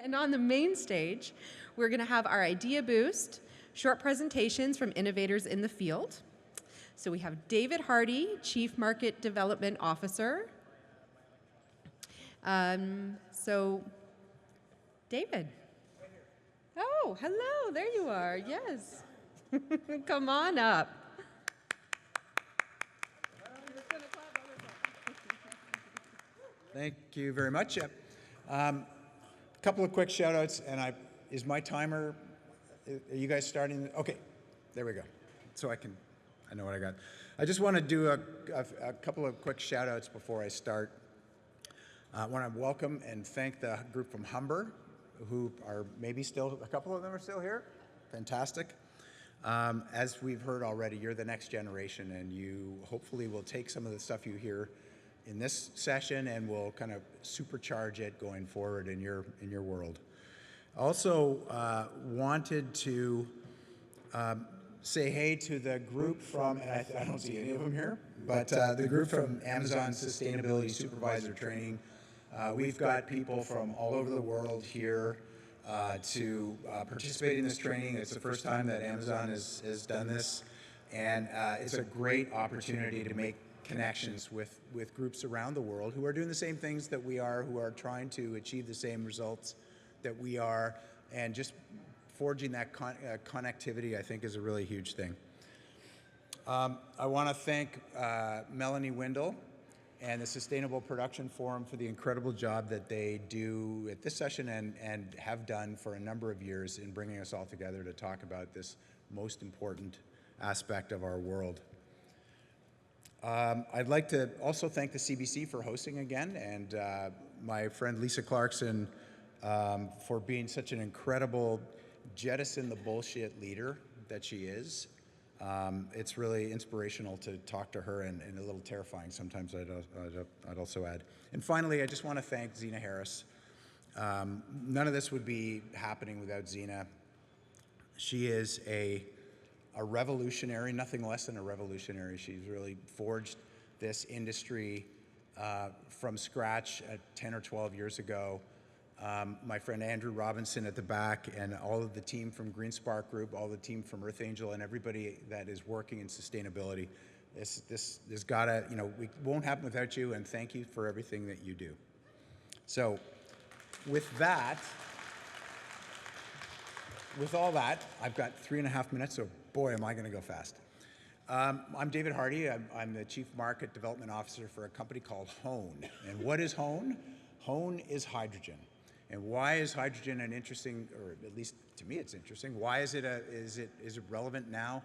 And on the main stage, we're going to have our idea boost, short presentations from innovators in the field. So we have David Hardy, Chief Market Development Officer. David. Oh, hello, there you are, yes. Come on up. Thank you very much. A couple of quick shout outs, and is my timer, are you guys starting? Okay, there we go. So I know what I got. I just want to do a couple of quick shout outs before I start. I want to welcome and thank the group from Humber, who are maybe still, a couple of them are still here. Fantastic. As we've heard already, you're the next generation, and you hopefully will take some of the stuff you hear in this session and will kind of supercharge it going forward in your world. Also wanted to say hey to the group from, and I don't see any of them here, but the group from Amazon Sustainability Supervisor Training. We've got people from all over the world here to participate in this training. It's the first time that Amazon has done this, and it's a great opportunity to make connections with groups around the world who are doing the same things that we are, who are trying to achieve the same results that we are, and just forging that connectivity, I think, is a really huge thing. I want to thank Melanie Windle and the Sustainable Production Forum for the incredible job that they do at this session and have done for a number of years in bringing us all together to talk about this most important aspect of our world. I'd like to also thank the CBC for hosting again, and my friend Lisa Clarkson for being such an incredible jettison the bullshit leader that she is. It's really inspirational to talk to her, and a little terrifying sometimes, I'd also add. And finally, I just want to thank Zena Harris. None of this would be happening without Zena. She is a revolutionary, nothing less than a revolutionary. She's really forged this industry from scratch 10 or 12 years ago. My friend Andrew Robinson at the back, and all of the team from Green Spark Group, all the team from Earth Angel, and everybody that is working in sustainability. This has got to, it won't happen without you, and thank you for everything that you do. So with all that, I've got 3.5 minutes, so boy, am I going to go fast. I'm David Hardy. I'm the Chief Market Development Officer for a company called Hone. And what is Hone? Hone is hydrogen. And why is hydrogen an interesting, or at least to me it's interesting, why is it relevant now?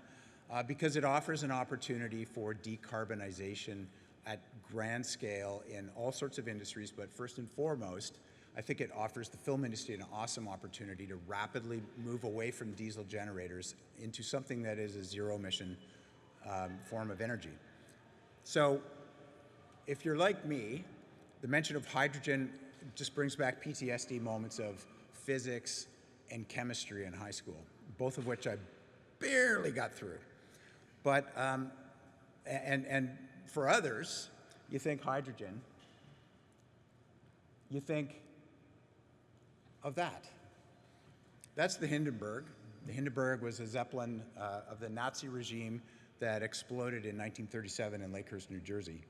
Because it offers an opportunity for decarbonization at grand scale in all sorts of industries, but first and foremost, I think it offers the film industry an awesome opportunity to rapidly move away from diesel generators into something that is a zero-emission form of energy. So if you're like me, the mention of hydrogen just brings back PTSD moments of physics and chemistry in high school, both of which I barely got through. But, and for others, you think hydrogen, you think of that. That's the Hindenburg. The Hindenburg was a Zeppelin of the Nazi regime that exploded in 1937 in Lakehurst, New Jersey.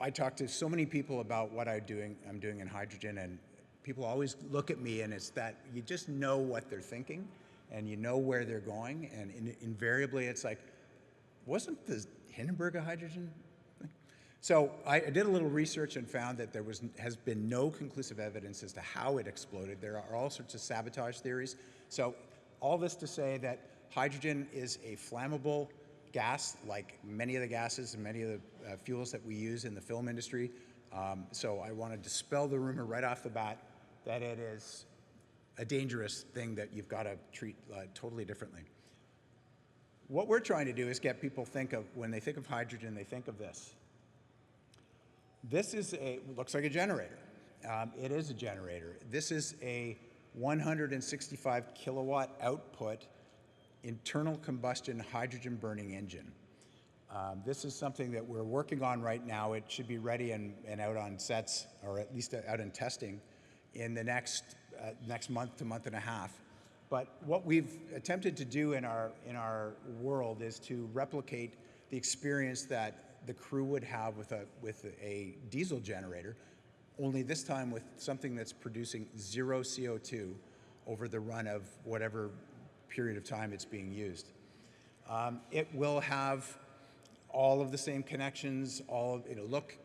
I talk to so many people about what I'm doing in hydrogen, and people always look at me, and it's that you just know what they're thinking, and you know where they're going, and invariably it's like, wasn't the Hindenburg a hydrogen thing? So I did a little research and found that there has been no conclusive evidence as to how it exploded. There are all sorts of sabotage theories. So all this to say that hydrogen is a flammable gas, like many of the gases and many of the fuels that we use in the film industry. So I want to dispel the rumor right off the bat that it is a dangerous thing that you've got to treat totally differently. What we're trying to do is get people when they think of hydrogen, they think of this. This is looks like a generator. It is a generator. This is a 165 kilowatt output internal combustion hydrogen burning engine. This is something that we're working on right now. It should be ready and out on sets, or at least out in testing in the next month to month and a half. But what we've attempted to do in our world is to replicate the experience that the crew would have with a diesel generator, only this time with something that's producing 0 CO2 over the run of whatever period of time it's being used. It will have all of the same connections, it'll look,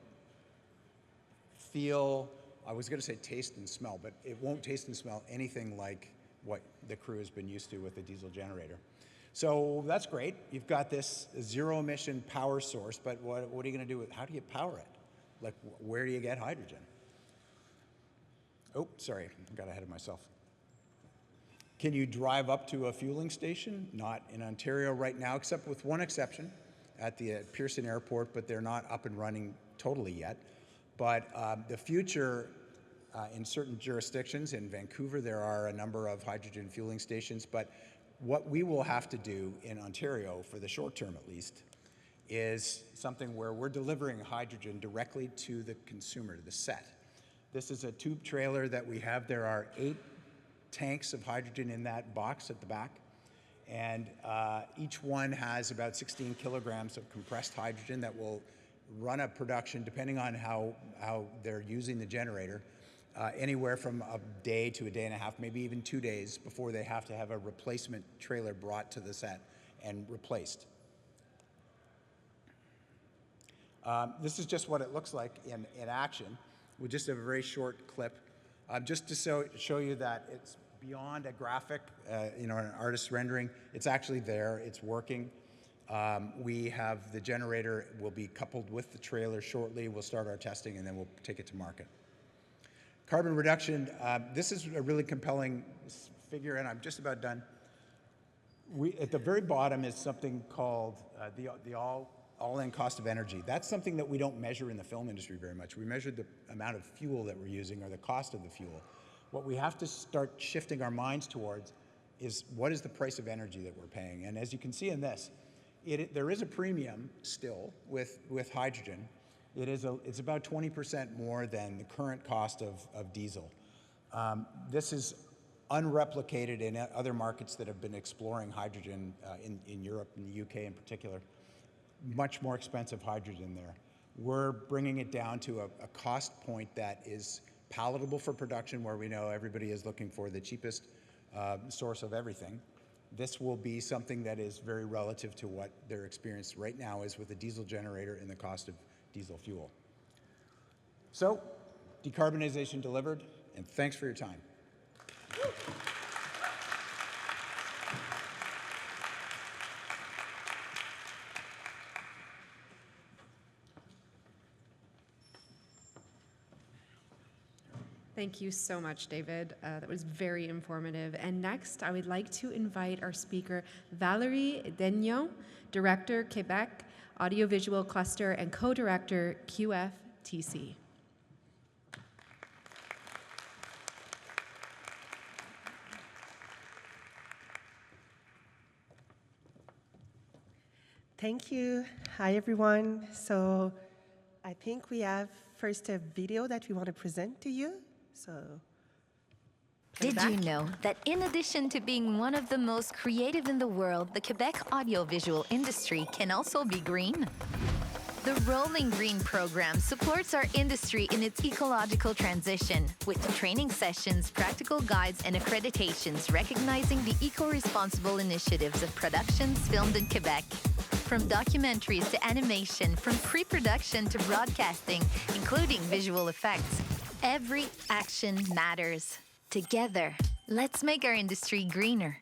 feel, I was going to say taste and smell, but it won't taste and smell anything like what the crew has been used to with a diesel generator. So that's great. You've got this zero emission power source, but what are you going to do with, how do you power it? Like, where do you get hydrogen? Oh, sorry, I got ahead of myself. Can you drive up to a fueling station? Not in Ontario right now, except with one exception at the Pearson Airport, but they're not up and running totally yet. But the future, in certain jurisdictions, in Vancouver, there are a number of hydrogen fueling stations, but what we will have to do in Ontario, for the short term at least, is something where we're delivering hydrogen directly to the consumer, to the set. This is a tube trailer that we have. There are 8 tanks of hydrogen in that box at the back, and each one has about 16 kilograms of compressed hydrogen that will run a production, depending on how they're using the generator, anywhere from a day to a day and a half, maybe even 2 days before they have to have a replacement trailer brought to the set and replaced. This is just what it looks like in action. We'll just have a very short clip, just to show you that it's beyond a graphic, an artist's rendering. It's actually there, it's working. We have the generator will be coupled with the trailer shortly. We'll start our testing and then we'll take it to market. Carbon reduction, this is a really compelling figure, and I'm just about done. At the very bottom is something called the all-in cost of energy. That's something that we don't measure in the film industry very much. We measure the amount of fuel that we're using or the cost of the fuel. What we have to start shifting our minds towards is what is the price of energy that we're paying. And as you can see in this, there is a premium still with hydrogen. It's about 20% more than the current cost of diesel. This is unreplicated in other markets that have been exploring hydrogen in Europe and the UK in particular. Much more expensive hydrogen there. We're bringing it down to a cost point that is palatable for production, where we know everybody is looking for the cheapest source of everything. This will be something that is very relative to what their experience right now is with a diesel generator and the cost of diesel fuel. So, decarbonization delivered, and thanks for your time. Thank you so much, David. That was very informative. And next, I would like to invite our speaker, Valérie Daigneault, Director, Quebec, Audiovisual Cluster, and Co-Director, QFTC. Thank you. Hi, everyone. So I think we have first a video that we want to present to you. So, did you know that in addition to being one of the most creative in the world, the Quebec audiovisual industry can also be green? The Rolling Green program supports our industry in its ecological transition with training sessions, practical guides, and accreditations recognizing the eco-responsible initiatives of productions filmed in Quebec. From documentaries to animation, from pre-production to broadcasting, including visual effects. Every action matters. Together, let's make our industry greener.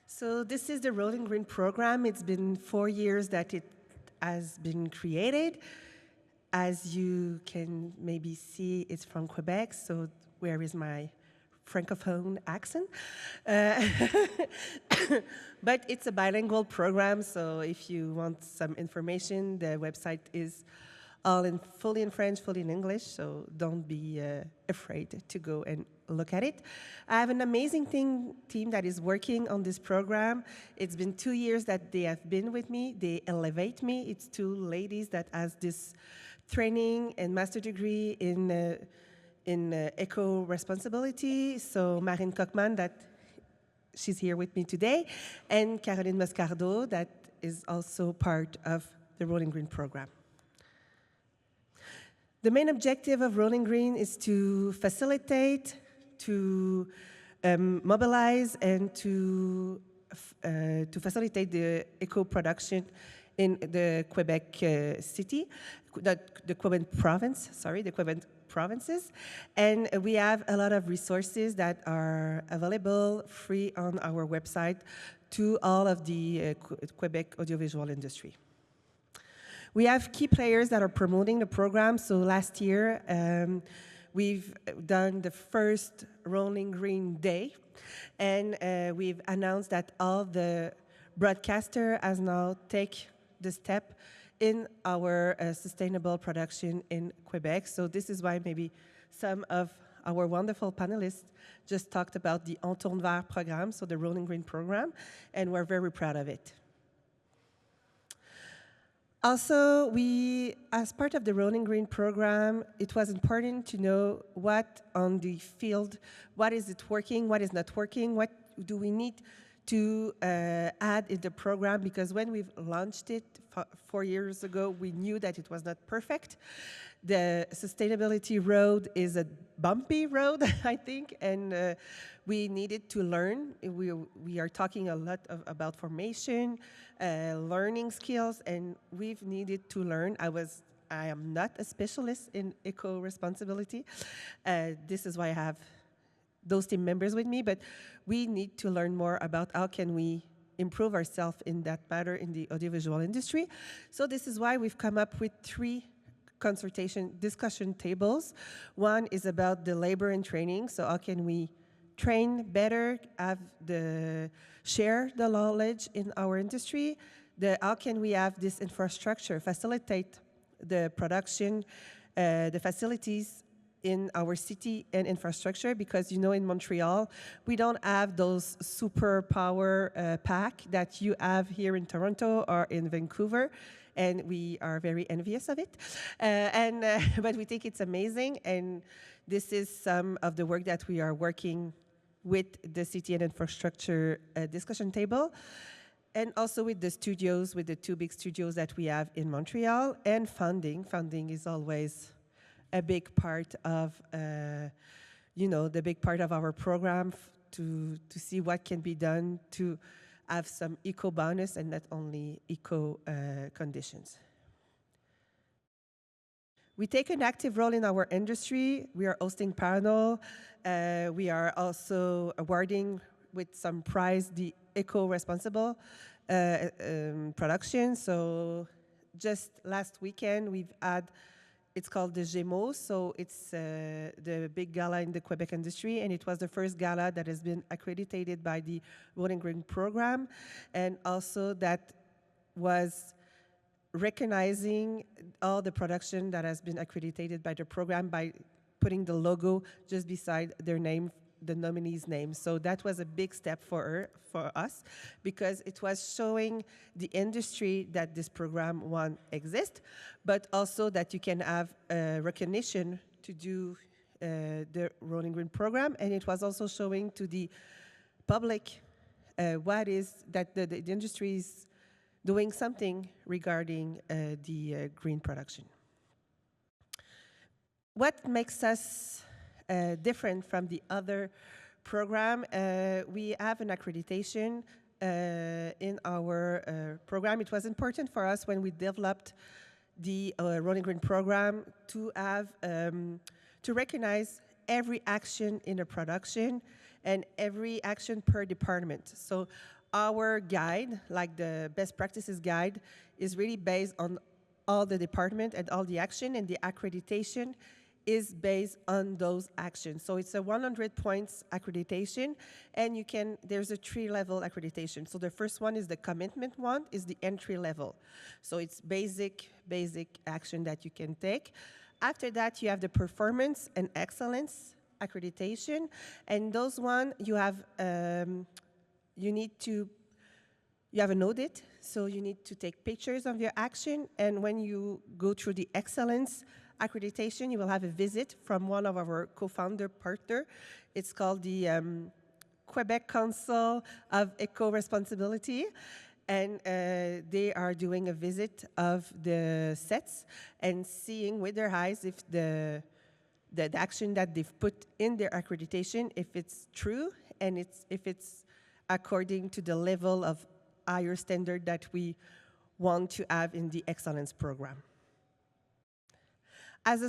So this is the Rolling Green program. It's been 4 years that it has been created. As you can maybe see, it's from Quebec, so where is my francophone accent? But it's a bilingual program, so if you want some information, the website is fully in French, fully in English, so don't be afraid to go and look at it. I have an amazing team that is working on this program. It's been 2 years that they have been with me. They elevate me. It's 2 ladies that has this training and master degree in eco-responsibility. So Marine Kochman, that she's here with me today, and Caroline Moscardo, that is also part of the Rolling Green program. The main objective of Rolling Green is to facilitate, to mobilize, and to facilitate the eco-production in the Quebec city, the Quebec province, sorry, the Quebec provinces. And we have a lot of resources that are available free on our website to all of the Quebec audiovisual industry. We have key players that are promoting the program. So last year, we've done the first Rolling Green Day, and we've announced that all the broadcaster has now taken the step in our sustainable production in Quebec. So this is why maybe some of our wonderful panelists just talked about the Vert program, so the Rolling Green program, and we're very proud of it. Also, as part of the Rolling Green program, it was important to know what on the field, what is it working, what is not working, what do we need to add in the program, because when we've launched it 4 years ago, we knew that it was not perfect. The sustainability road is a bumpy road, I think, and we needed to learn. We are talking a lot about formation, learning skills, and we've needed to learn. I am not a specialist in eco-responsibility. This is why I have those team members with me, but we need to learn more about how can we improve ourselves in that matter in the audiovisual industry. So this is why we've come up with 3 discussion tables. One is about the labor and training, so how can we train better, share the knowledge in our industry, how can we have this infrastructure, facilitate the production, the facilities in our city and infrastructure, because in Montreal, we don't have those super power pack that you have here in Toronto or in Vancouver, and we are very envious of it. But we think it's amazing, and this is some of the work that we are working with the city and infrastructure discussion table, and also with the studios, with the 2 big studios that we have in Montreal, and funding. Funding is always a big part of, the big part of our program to see what can be done to have some eco bonus and not only eco conditions. We take an active role in our industry. We are hosting panel. We are also awarding with some prize the eco-responsible production. So just last weekend, we've had, it's called the Giacomel, so it's the big gala in the Quebec industry, and it was the first gala that has been accredited by the Rolling Green program, and also that was recognizing all the production that has been accredited by the program by putting the logo just beside their name, the nominee's name. So that was a big step for us, because it was showing the industry that this program, one, exists, but also that you can have recognition to do the Rolling Green program. And it was also showing to the public what is that the industry is doing something regarding the green production. What makes us different from the other program? We have an accreditation in our program. It was important for us when we developed the Rolling Green program to have to recognize every action in a production and every action per department. So our guide, like the best practices guide, is really based on all the department and all the action, and the accreditation is based on those actions. So it's a 100 points accreditation, and there's a 3-level accreditation. So the first one is the commitment one, is the entry level. So it's basic action that you can take. After that, you have the performance and excellence accreditation, and those one you have, you have an audit So you need to take pictures of your action, and when you go through the excellence accreditation, you will have a visit from one of our co-founder partner. It's called the Quebec Council of Eco-Responsibility, and they are doing a visit of the sets and seeing with their eyes if the action that they've put in their accreditation, if it's true and if it's according to the level of higher standard that we want to have in the excellence program. As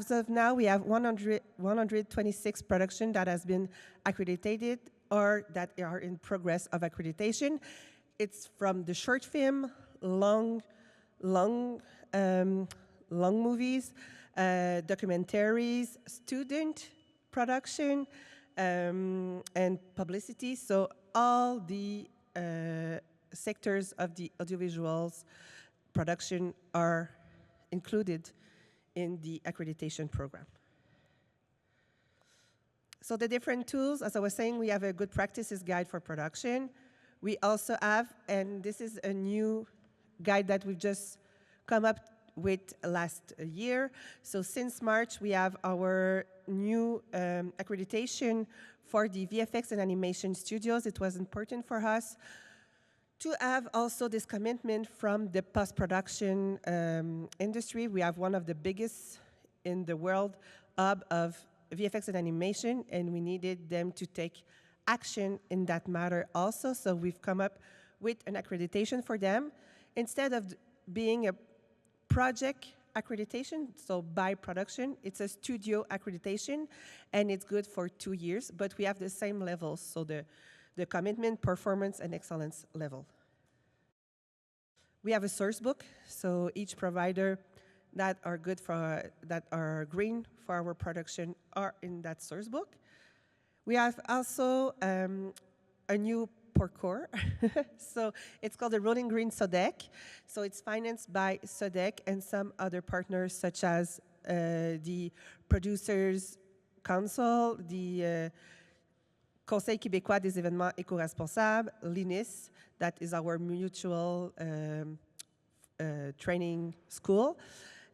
of now, we have 126 production that has been accredited or that are in progress of accreditation. It's from the short film, long movies, documentaries, student production, and publicity. So all the sectors of the audiovisuals production are included in the accreditation program. So the different tools, as I was saying, we have a good practices guide for production. We also have, and this is a new guide that we've just come up with last year. So since March, we have our new accreditation for the VFX and animation studios. It was important for us to have also this commitment from the post-production industry. We have one of the biggest in the world hub of VFX and animation, and we needed them to take action in that matter also. So we've come up with an accreditation for them. Instead of being a project accreditation, so by production, it's a studio accreditation, and it's good for 2 years, but we have the same levels, so the commitment, performance, and excellence level. We have a source book, so each provider that are good for, that are green for our production are in that source book. We have also a new parkour. So it's called the Rolling Green SODEC. So it's financed by SODEC and some other partners such as the Producers Council, the Conseil québécois des événements éco-responsables, l'INIS, that is our mutual training school,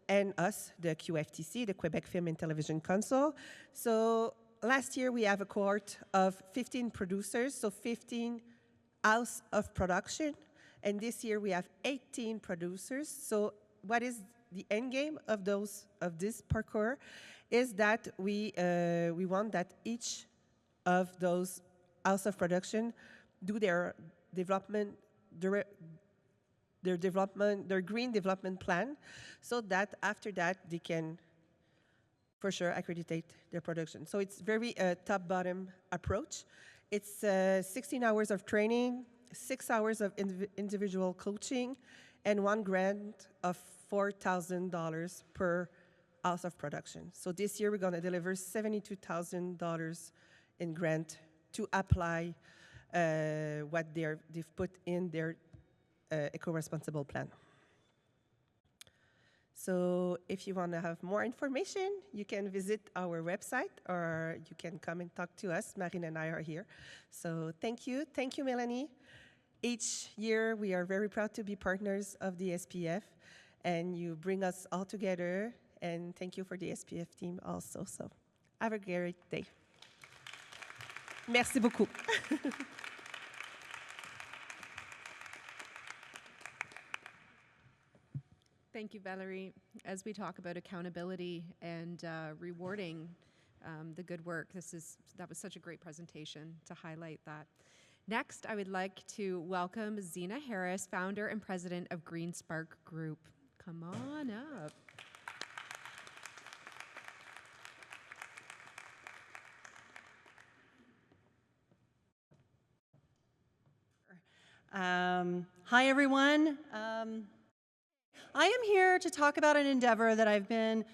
and us, the QFTC, the Quebec Film and Television Council. So last year we have a cohort of 15 producers, so 15 house of production, and this year we have 18 producers. So what is the end game of this parkour is that we want that each of those house of production do their development, their green development plan, so that after that they can for sure accreditate their production. So it's very top-bottom approach. It's 16 hours of training, 6 hours of individual coaching, and 1 grant of $4,000 per house of production. So this year we're going to deliver $72,000 in grant to apply what they've put in their eco-responsible plan. So if you want to have more information, you can visit our website, or you can come and talk to us. Marine and I are here. So thank you. Thank you, Melanie. Each year, we are very proud to be partners of the SPF, and you bring us all together. And thank you for the SPF team also. So have a great day. Merci beaucoup. Thank you, Valérie. As we talk about accountability and rewarding the good work, that was such a great presentation to highlight that. Next, I would like to welcome Zena Harris, founder and president of Green Spark Group. Come on up. Hi, everyone. I am here to talk about an endeavor that I've been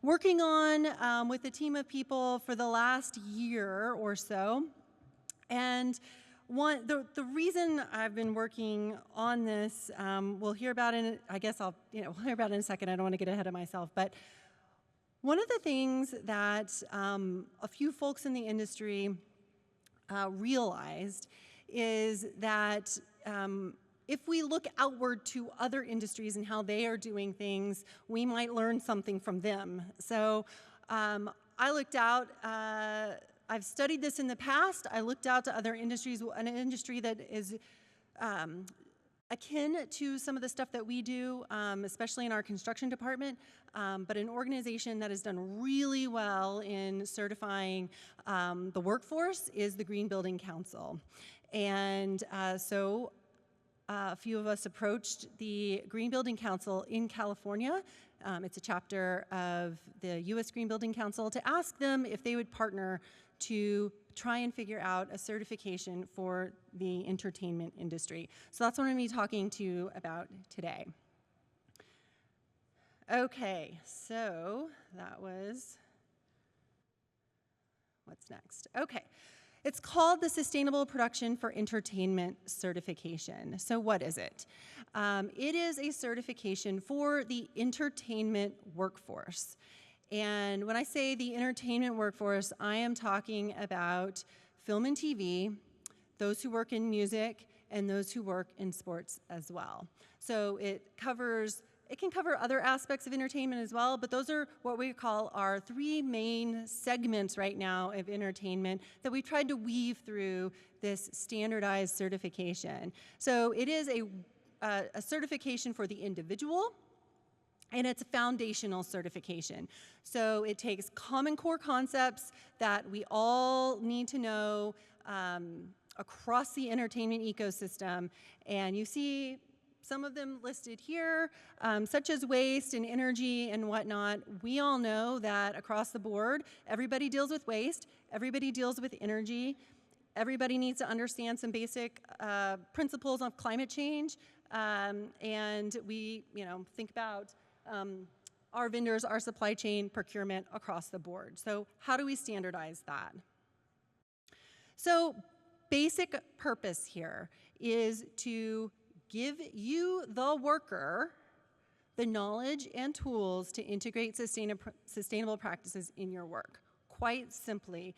working on with a team of people for the last year or so. And the reason I've been working on this, we'll hear about in, I guess we'll hear about in a second. I don't want to get ahead of myself. But one of the things that a few folks in the industry realized is that if we look outward to other industries and how they are doing things, we might learn something from them. So I looked out, I've studied this in the past, I looked out to other industries, an industry that is akin to some of the stuff that we do, especially in our construction department, but an organization that has done really well in certifying the workforce is the Green Building Council. And so a few of us approached the Green Building Council in California. It's a chapter of the U.S. Green Building Council, to ask them if they would partner to try and figure out a certification for the entertainment industry. So that's what I'm going to be talking to you about today. Okay, so that was, what's next? Okay, it's called the Sustainable Production for Entertainment Certification. So what is it? It is a certification for the entertainment workforce. And when I say the entertainment workforce, I am talking about film and TV, those who work in music, and those who work in sports as well. So it can cover other aspects of entertainment as well, but those are what we call our three main segments right now of entertainment that we tried to weave through this standardized certification. So it is a certification for the individual, and it's a foundational certification. So it takes common core concepts that we all need to know across the entertainment ecosystem. And you see some of them listed here, such as waste and energy and whatnot. We all know that across the board, everybody deals with waste, everybody deals with energy, everybody needs to understand some basic principles of climate change. And we, think about our vendors, our supply chain, procurement across the board. So how do we standardize that? So basic purpose here is to give you, the worker, the knowledge and tools to integrate sustainable practices in your work. Quite simply.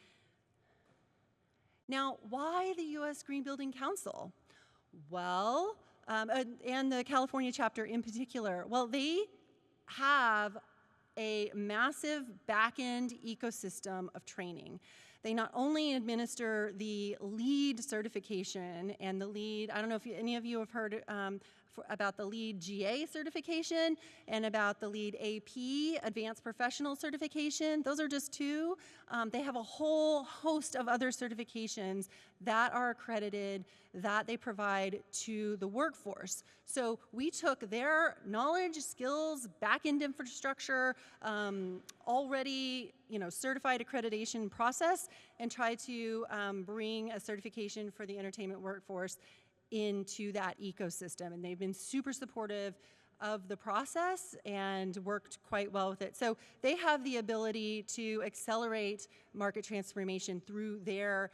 Now, why the U.S. Green Building Council? Well, and the California chapter in particular, well, they have a massive back-end ecosystem of training. They not only administer the LEED certification and the LEED, I don't know if any of you have heard about the LEED GA certification and about the LEED AP, Advanced Professional Certification. Those are just two. They have a whole host of other certifications that are accredited that they provide to the workforce. So we took their knowledge, skills, back-end infrastructure, already certified accreditation process, and tried to bring a certification for the entertainment workforce into that ecosystem. And they've been super supportive of the process and worked quite well with it. So they have the ability to accelerate market transformation through their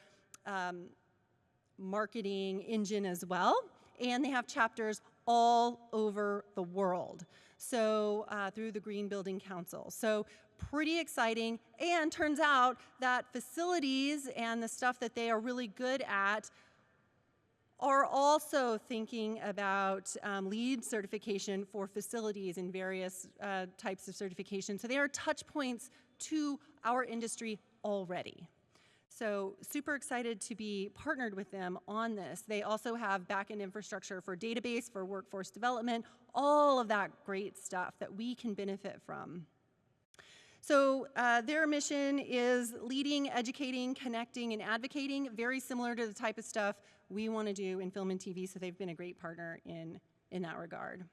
marketing engine as well. And they have chapters all over the world. So through the Green Building Council. So pretty exciting. And turns out that facilities and the stuff that they are really good at are also thinking about LEED certification for facilities and various types of certification. So they are touch points to our industry already. So super excited to be partnered with them on this. They also have back-end infrastructure for database, for workforce development, all of that great stuff that we can benefit from. So their mission is leading, educating, connecting, and advocating, very similar to the type of stuff we want to do in film and TV, so they've been a great partner in that regard.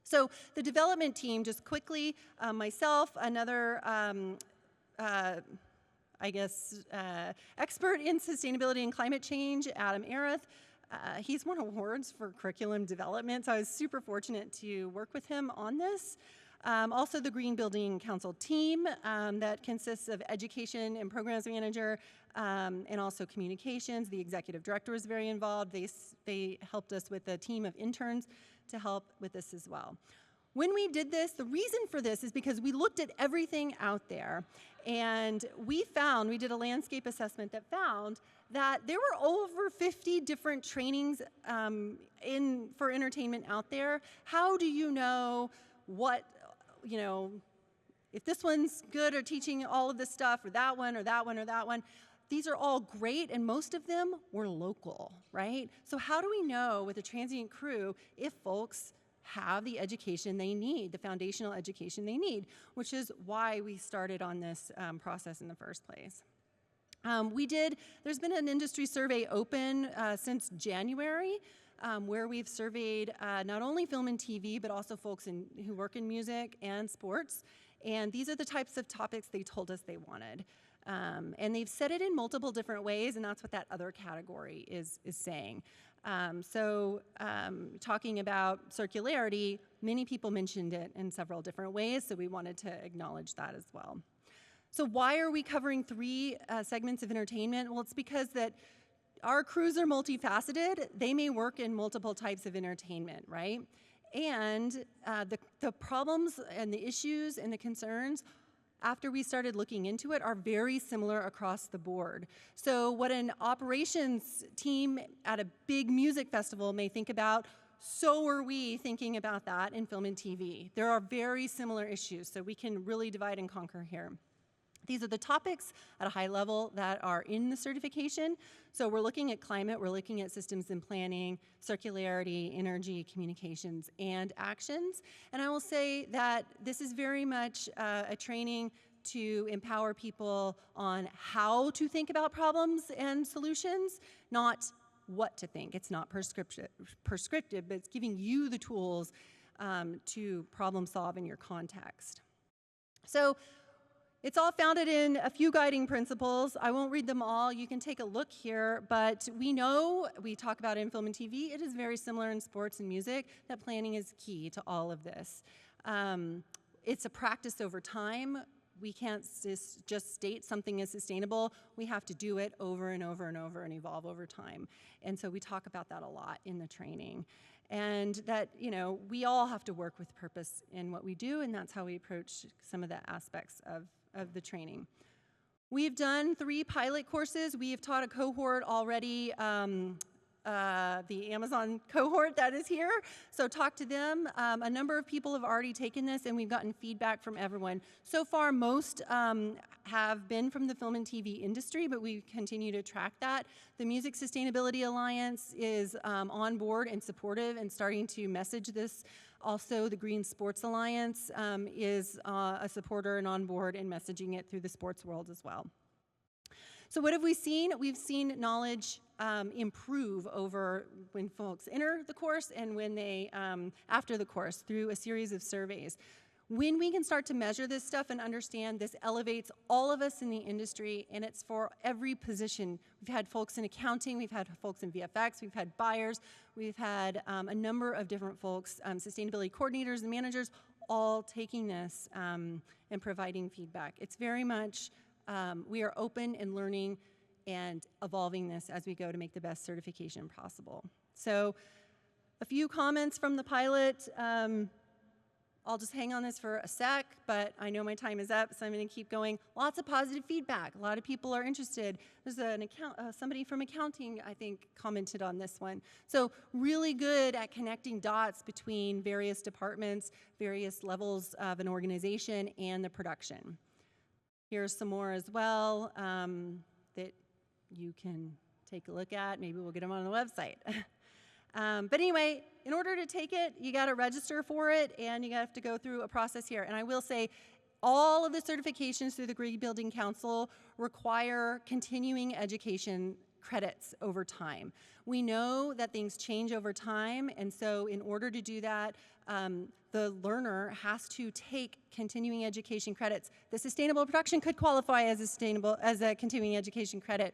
So the development team, just quickly, myself, another, expert in sustainability and climate change, Adam Areth. He's won awards for curriculum development, so I was super fortunate to work with him on this. Also the Green Building Council team that consists of education and programs manager and also communications. The executive director was very involved. They helped us with a team of interns to help with this as well. When we did this, the reason for this is because we looked at everything out there, and we did a landscape assessment that found that there were over 50 different trainings for entertainment out there. How do you know what, if this one's good or teaching all of this stuff, or that one, or that one, or that one? These are all great, and most of them were local, right? So how do we know with a transient crew if folks have the education they need, the foundational education they need, which is why we started on this process in the first place. There's been an industry survey open since January, where we've surveyed not only film and TV, but also folks who work in music and sports. And these are the types of topics they told us they wanted. And they've said it in multiple different ways, and that's what that other category is saying. Talking about circularity, many people mentioned it in several different ways, so we wanted to acknowledge that as well. So why are we covering 3 segments of entertainment? Well, it's because that our crews are multifaceted. They may work in multiple types of entertainment, right? And the problems and the issues and the concerns after we started looking into it are very similar across the board. So what an operations team at a big music festival may think about, so are we thinking about that in film and TV. There are very similar issues, so we can really divide and conquer here. These are the topics at a high level that are in the certification. So we're looking at climate, we're looking at systems and planning, circularity, energy, communications, and actions. And I will say that this is very much a training to empower people on how to think about problems and solutions, not what to think. It's not prescriptive, but it's giving you the tools to problem solve in your context. So it's all founded in a few guiding principles. I won't read them all. You can take a look here, but we talk about it in film and TV. It is very similar in sports and music, that planning is key to all of this. It's a practice over time. We can't just state something is sustainable. We have to do it over and over and over and evolve over time. And so we talk about that a lot in the training. And that, we all have to work with purpose in what we do, and that's how we approach some of the aspects of the training. We've done 3 pilot courses. We have taught a cohort already, the Amazon cohort that is here, so talk to them. A number of people have already taken this, and we've gotten feedback from everyone. So far, most have been from the film and TV industry, but we continue to track that. The Music Sustainability Alliance is on board and supportive and starting to message this. Also, the Green Sports Alliance is a supporter and on board and messaging it through the sports world as well. So what have we seen? We've seen knowledge improve over when folks enter the course and when they, after the course, through a series of surveys. When we can start to measure this stuff and understand this elevates all of us in the industry, and it's for every position. We've had folks in accounting, we've had folks in VFX, we've had buyers, we've had a number of different folks, sustainability coordinators and managers, all taking this and providing feedback. It's very much, we are open and learning and evolving this as we go to make the best certification possible. So a few comments from the pilot. I'll just hang on this for a sec, but I know my time is up, so I'm going to keep going. Lots of positive feedback. A lot of people are interested. There's somebody from accounting, I think, commented on this one. So really good at connecting dots between various departments, various levels of an organization, and the production. Here's some more as well that you can take a look at. Maybe we'll get them on the website. But anyway, in order to take it, you got to register for it, and you have to go through a process here. And I will say, all of the certifications through the Green Building Council require continuing education credits over time. We know that things change over time, and so in order to do that, the learner has to take continuing education credits. The sustainable production could qualify as a continuing education credit.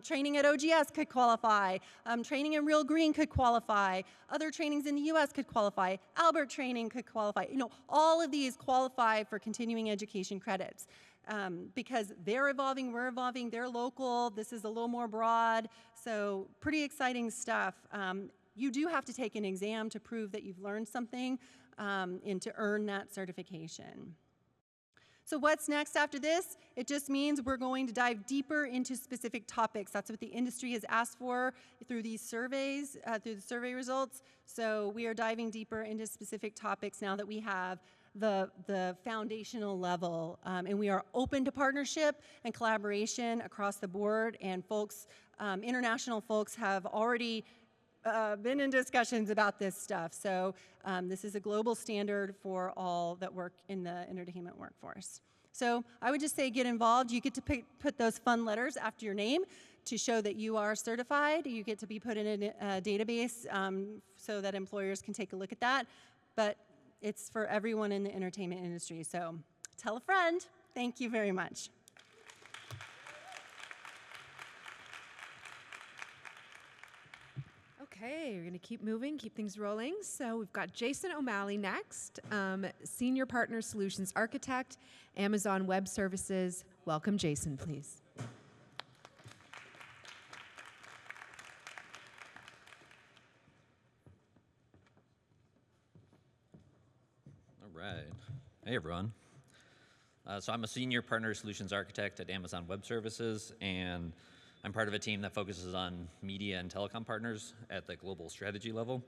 Training at OGS could qualify. Training in Real Green could qualify. Other trainings in the US could qualify. Albert training could qualify. All of these qualify for continuing education credits. Because they're evolving, we're evolving, they're local, this is a little more broad, so pretty exciting stuff. You do have to take an exam to prove that you've learned something, and to earn that certification. So what's next after this? It just means we're going to dive deeper into specific topics. That's what the industry has asked for through these surveys, through the survey results. So we are diving deeper into specific topics now that we have the foundational level. And we are open to partnership and collaboration across the board. And folks, international folks have already been in discussions about this stuff. So this is a global standard for all that work in the entertainment workforce. So I would just say get involved. You get to put those fun letters after your name to show that you are certified. You get to be put in a database so that employers can take a look at that. But it's for everyone in the entertainment industry. So tell a friend. Thank you very much. Okay, we're going to keep moving, keep things rolling. So we've got Jason O'Malley next, Senior Partner Solutions Architect, Amazon Web Services. Welcome, Jason, please. All right. Hey, everyone. So I'm a Senior Partner Solutions Architect at Amazon Web Services, and I'm part of a team that focuses on media and telecom partners at the global strategy level.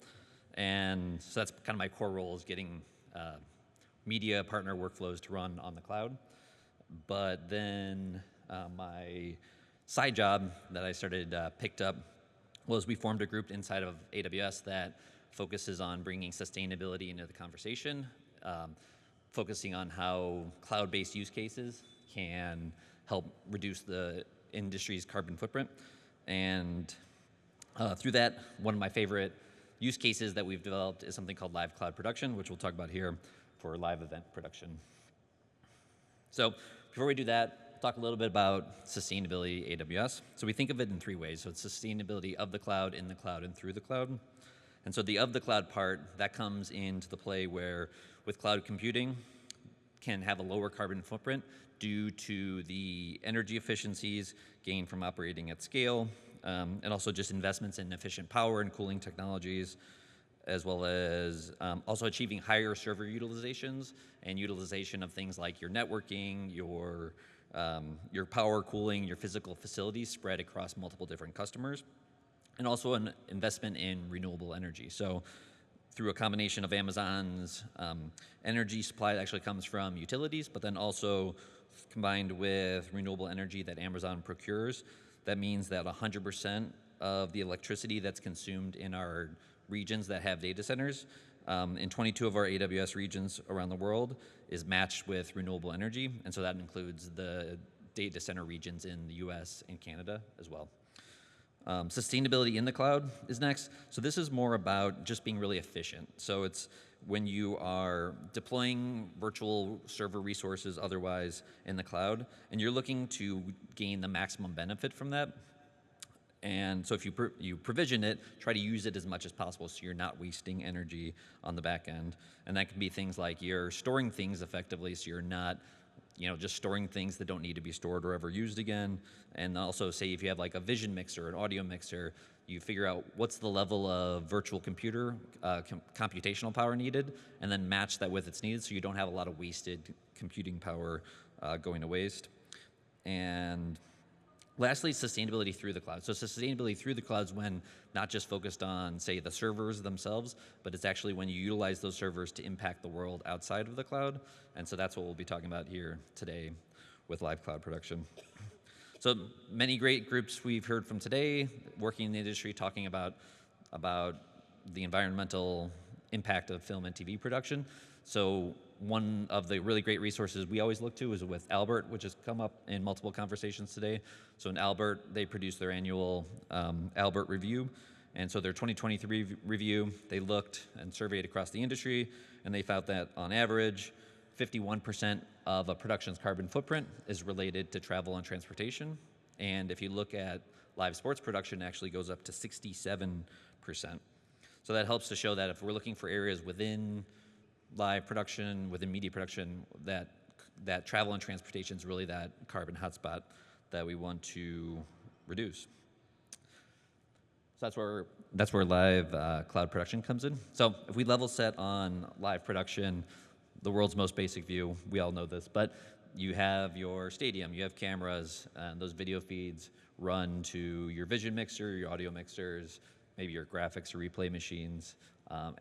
And so that's kind of my core role, is getting media partner workflows to run on the cloud. But then my side job that I started picked up was we formed a group inside of AWS that focuses on bringing sustainability into the conversation, focusing on how cloud-based use cases can help reduce the industry's carbon footprint. And through that, one of my favorite use cases that we've developed is something called live cloud production, which we'll talk about here for live event production. So before we do that, talk a little bit about sustainability AWS. So we think of it in three ways. So it's sustainability of the cloud, in the cloud, and through the cloud. And so the of the cloud part, that comes into the play where with cloud computing can have a lower carbon footprint due to the energy efficiencies gained from operating at scale, and also just investments in efficient power and cooling technologies, as well as also achieving higher server utilizations and utilization of things like your networking, your power cooling, your physical facilities spread across multiple different customers, and also an investment in renewable energy. So through a combination of Amazon's energy supply that actually comes from utilities, but then also combined with renewable energy that Amazon procures, that means that 100% of the electricity that's consumed in our regions that have data centers, in 22 of our AWS regions around the world, is matched with renewable energy. And so that includes the data center regions in the US and Canada as well. Sustainability in the cloud is next. So this is more about just being really efficient. So it's when you are deploying virtual server resources otherwise in the cloud, and you're looking to gain the maximum benefit from that. And so if you provision it, try to use it as much as possible so you're not wasting energy on the back end. And that can be things like you're storing things effectively so you're not just storing things that don't need to be stored or ever used again. And also say if you have like a vision mixer, an audio mixer, you figure out what's the level of virtual computer computational power needed, and then match that with its needed so you don't have a lot of wasted computing power going to waste. And lastly, sustainability through the cloud. So sustainability through the cloud is when not just focused on, say, the servers themselves, but it's actually when you utilize those servers to impact the world outside of the cloud. And so that's what we'll be talking about here today with live cloud production. So many great groups we've heard from today, working in the industry, talking about the environmental impact of film and TV production. So one of the really great resources we always look to is with Albert, which has come up in multiple conversations today. So in Albert, they produce their annual Albert review. And so their 2023 review, they looked and surveyed across the industry, and they found that on average, 51% of a production's carbon footprint is related to travel and transportation. And if you look at live sports production, it actually goes up to 67%. So that helps to show that if we're looking for areas within live production, within media production, that travel and transportation is really that carbon hotspot that we want to reduce. that's where live cloud production comes in. So if we level set on live production, the world's most basic view, we all know this, but you have your stadium, you have cameras, and those video feeds run to your vision mixer, your audio mixers, maybe your graphics or replay machines.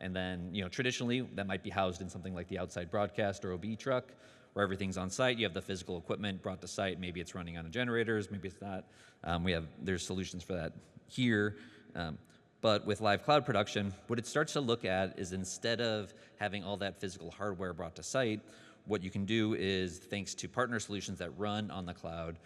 And then, traditionally, that might be housed in something like the outside broadcast or OB truck, where everything's on site. You have the physical equipment brought to site. Maybe it's running on generators, maybe it's not. There's solutions for that here. But with live cloud production, what it starts to look at is instead of having all that physical hardware brought to site, what you can do is, thanks to partner solutions that run on the cloud,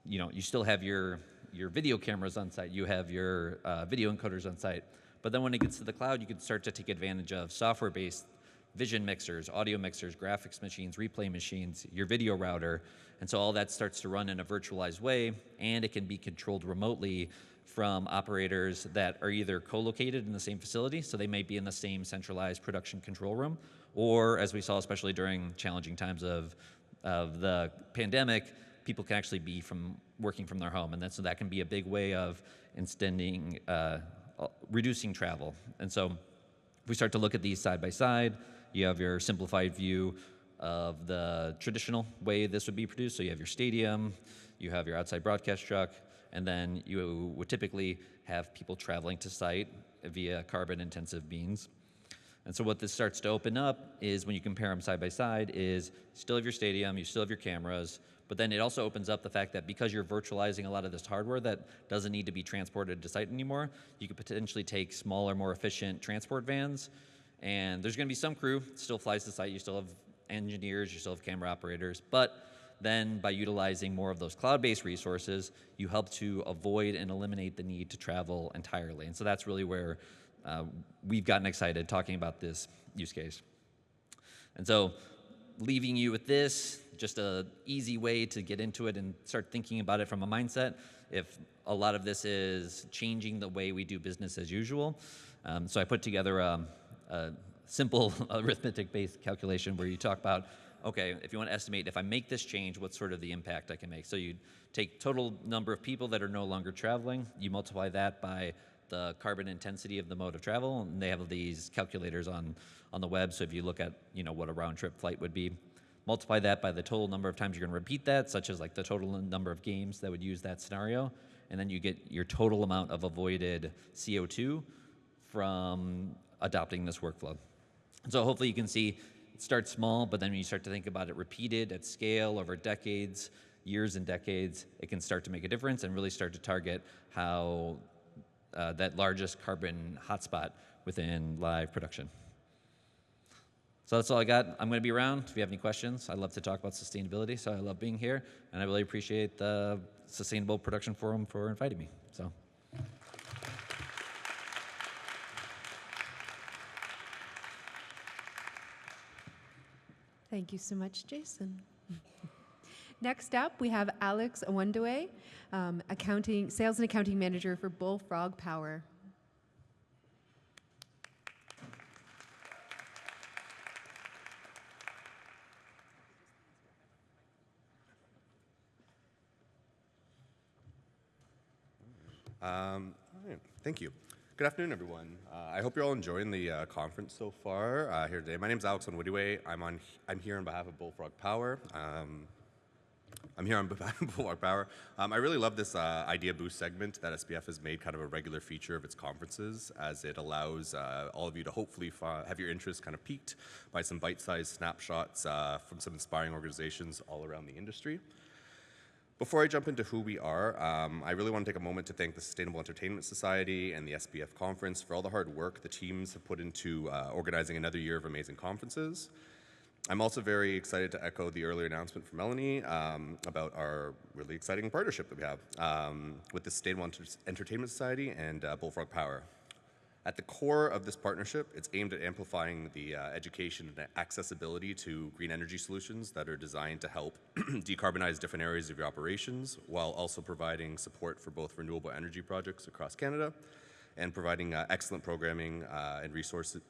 you still have your video cameras on site, you have your video encoders on site, but then when it gets to the cloud, you can start to take advantage of software-based vision mixers, audio mixers, graphics machines, replay machines, your video router, and so all that starts to run in a virtualized way, and it can be controlled remotely from operators that are either co-located in the same facility, so they may be in the same centralized production control room, or as we saw especially during challenging times of the pandemic, people can actually be working from their home, and so that can be a big way of reducing travel. And so if we start to look at these side by side, you have your simplified view of the traditional way this would be produced. So you have your stadium, you have your outside broadcast truck, and then you would typically have people traveling to site via carbon-intensive means. And so what this starts to open up is, when you compare them side by side, is you still have your stadium, you still have your cameras, but then it also opens up the fact that because you're virtualizing a lot of this hardware that doesn't need to be transported to site anymore, you could potentially take smaller, more efficient transport vans, and there's gonna be some crew that still flies to site, you still have engineers, you still have camera operators, but then by utilizing more of those cloud-based resources, you help to avoid and eliminate the need to travel entirely. And so that's really where we've gotten excited talking about this use case. And so leaving you with this, just an easy way to get into it and start thinking about it from a mindset, if a lot of this is changing the way we do business as usual. So I put together a simple arithmetic-based calculation where you talk about, okay, if you want to estimate, if I make this change, what's sort of the impact I can make? So you take total number of people that are no longer traveling, you multiply that by the carbon intensity of the mode of travel, and they have these calculators on the web, so if you look at what a round-trip flight would be, multiply that by the total number of times you're going to repeat that, such as like the total number of games that would use that scenario, and then you get your total amount of avoided CO2 from adopting this workflow. So hopefully you can see it starts small, but then when you start to think about it repeated at scale over decades, years and decades, it can start to make a difference and really start to target how that largest carbon hotspot within live production. So that's all I got. I'm going to be around if you have any questions. I love to talk about sustainability, so I love being here, and I really appreciate the Sustainable Production Forum for inviting me. So. Thank you so much, Jason. Next up, we have Alex Onwudiwe, Sales and Accounting Manager for Bullfrog Power. All right. Thank you. Good afternoon, everyone. I hope you're all enjoying the conference so far here today. My name is Alex Onwudiwe. I'm here on behalf of Bullfrog Power. I really love this Idea Boost segment that SPF has made kind of a regular feature of its conferences, as it allows all of you to hopefully have your interest kind of piqued by some bite-sized snapshots from some inspiring organizations all around the industry. Before I jump into who we are, I really want to take a moment to thank the Sustainable Entertainment Society and the SPF Conference for all the hard work the teams have put into organizing another year of amazing conferences. I'm also very excited to echo the earlier announcement from Melanie about our really exciting partnership that we have with the Sustainable Entertainment Society and Bullfrog Power. At the core of this partnership, it's aimed at amplifying the education and accessibility to green energy solutions that are designed to help decarbonize different areas of your operations, while also providing support for both renewable energy projects across Canada and providing excellent programming and resources,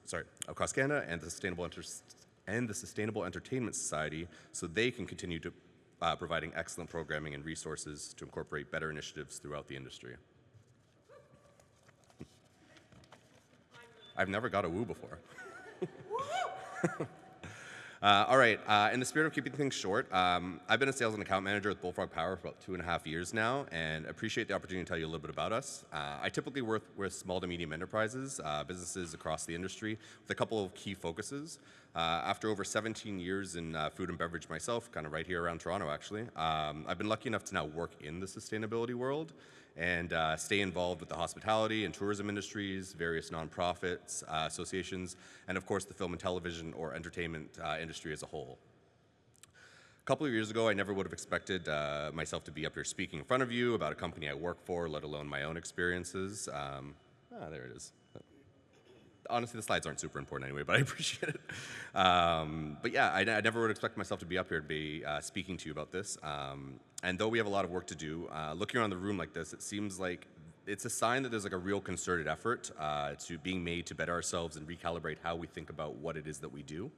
across Canada and the Sustainable Entertainment Society, so they can continue to providing excellent programming and resources to incorporate better initiatives throughout the industry. I've never got a woo before. All right, in the spirit of keeping things short, I've been a sales and account manager with Bullfrog Power for about 2.5 years now, and appreciate the opportunity to tell you a little bit about us. I typically work with small to medium enterprises, businesses across the industry, with a couple of key focuses. After over 17 years in food and beverage myself, kind of right here around Toronto actually, I've been lucky enough to now work in the sustainability world and stay involved with the hospitality and tourism industries, various nonprofits, associations, and of course the film and television or entertainment industry as a whole. A couple of years ago, I never would have expected myself to be up here speaking in front of you about a company I work for, let alone my own experiences. There it is. Honestly, the slides aren't super important anyway, but I appreciate it. But yeah, I never would expect myself to be up here to be speaking to you about this. And though we have a lot of work to do, looking around the room like this, it seems like it's a sign that there's like a real concerted effort to being made to better ourselves and recalibrate how we think about what it is that we do.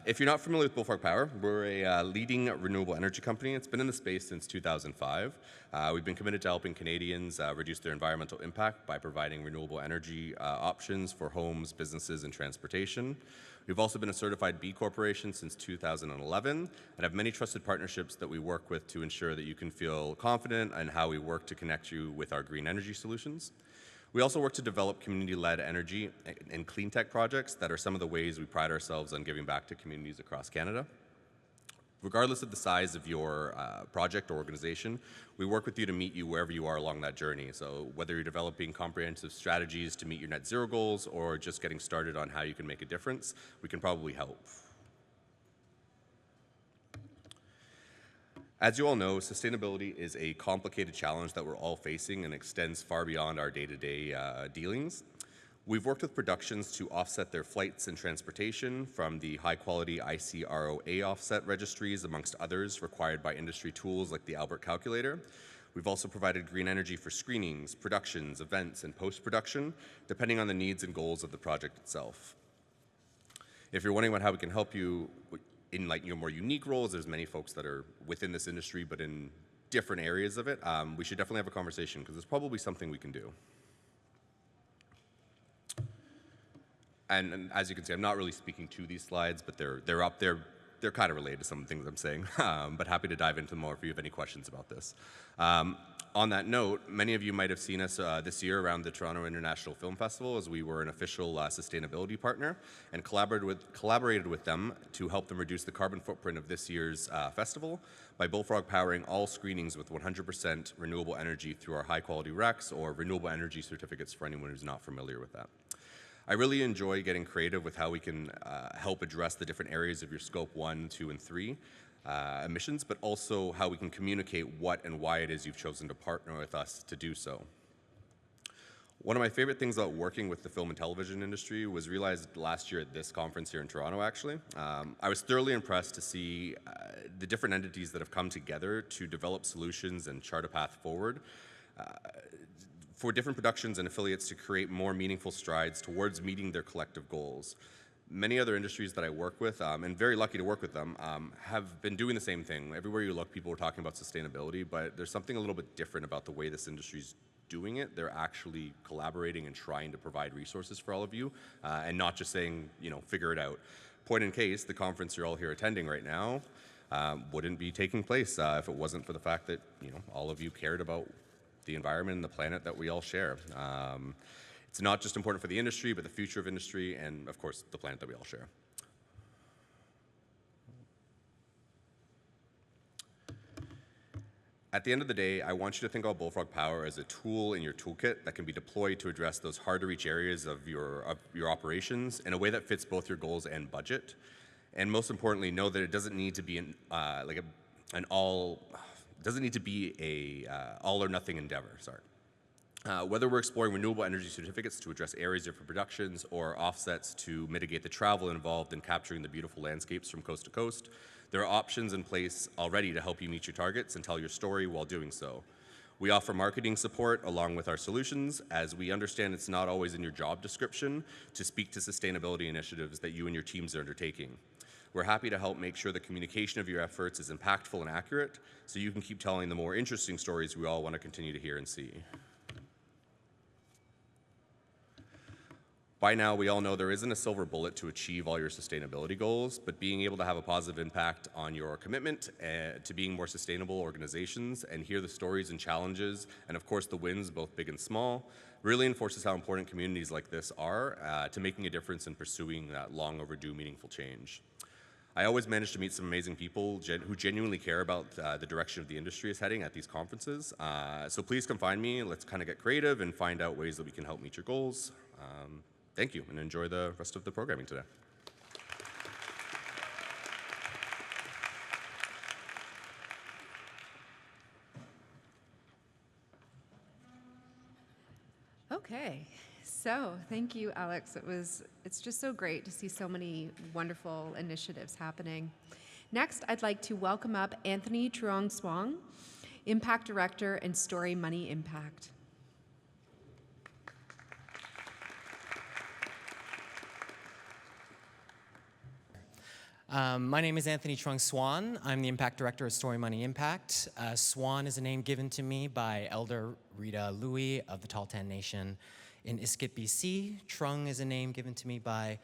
If you're not familiar with Bullfrog Power, we're a leading renewable energy company. It's been in the space since 2005. We've been committed to helping Canadians reduce their environmental impact by providing renewable energy options for homes, businesses, and transportation. We've also been a certified B Corporation since 2011 and have many trusted partnerships that we work with to ensure that you can feel confident in how we work to connect you with our green energy solutions. We also work to develop community-led energy and clean tech projects that are some of the ways we pride ourselves on giving back to communities across Canada. Regardless of the size of your project or organization, we work with you to meet you wherever you are along that journey. So whether you're developing comprehensive strategies to meet your net zero goals or just getting started on how you can make a difference, we can probably help. As you all know, sustainability is a complicated challenge that we're all facing and extends far beyond our day-to-day dealings. We've worked with productions to offset their flights and transportation from the high-quality ICROA offset registries, amongst others, required by industry tools like the Albert Calculator. We've also provided green energy for screenings, productions, events, and post-production, depending on the needs and goals of the project itself. If you're wondering about how we can help you in like your more unique roles, there's many folks that are within this industry but in different areas of it, we should definitely have a conversation because there's probably something we can do. And as you can see, I'm not really speaking to these slides, but they're up there. They're kind of related to some of the things I'm saying, but happy to dive into more if you have any questions about this. On that note, many of you might have seen us this year around the Toronto International Film Festival as we were an official sustainability partner and collaborated with them to help them reduce the carbon footprint of this year's festival by Bullfrog powering all screenings with 100% renewable energy through our high-quality RECs or renewable energy certificates for anyone who's not familiar with that. I really enjoy getting creative with how we can help address the different areas of your scope 1, 2, and 3 emissions, but also how we can communicate what and why it is you've chosen to partner with us to do so. One of my favorite things about working with the film and television industry was realized last year at this conference here in Toronto, actually. I was thoroughly impressed to see the different entities that have come together to develop solutions and chart a path forward for different productions and affiliates to create more meaningful strides towards meeting their collective goals. Many other industries that I work with, and very lucky to work with them, have been doing the same thing. Everywhere you look, people are talking about sustainability, but there's something a little bit different about the way this industry's doing it. They're actually collaborating and trying to provide resources for all of you, and not just saying, you know, figure it out. Point in case, the conference you're all here attending right now wouldn't be taking place if it wasn't for the fact that, you know, all of you cared about the environment and the planet that we all share. It's not just important for the industry, but the future of industry and, of course, the planet that we all share. At the end of the day, I want you to think about Bullfrog Power as a tool in your toolkit that can be deployed to address those hard-to-reach areas of your operations in a way that fits both your goals and budget. And most importantly, know that it doesn't need to be all or nothing endeavor. Whether we're exploring renewable energy certificates to address areas of productions or offsets to mitigate the travel involved in capturing the beautiful landscapes from coast to coast, there are options in place already to help you meet your targets and tell your story while doing so. We offer marketing support along with our solutions, as we understand it's not always in your job description to speak to sustainability initiatives that you and your teams are undertaking. We're happy to help make sure the communication of your efforts is impactful and accurate, so you can keep telling the more interesting stories we all want to continue to hear and see. By now, we all know there isn't a silver bullet to achieve all your sustainability goals, but being able to have a positive impact on your commitment to being more sustainable organizations and hear the stories and challenges, and of course the wins, both big and small, really enforces how important communities like this are to making a difference in pursuing that long overdue meaningful change. I always manage to meet some amazing people who genuinely care about the direction of the industry is heading at these conferences. So please come find me. Let's kind of get creative and find out ways that we can help meet your goals. Thank you, and enjoy the rest of the programming today. Okay, so thank you, Alex. It's just so great to see so many wonderful initiatives happening. Next, I'd like to welcome up Anthony Truong Swan, Impact Director and Story Money Impact. My name is Anthony Truong Swan. I'm the Impact Director of Story Money Impact. Swan is a name given to me by Elder Rita Louie of the Tahltan Nation in Iskit, BC. Truong is a name given to me by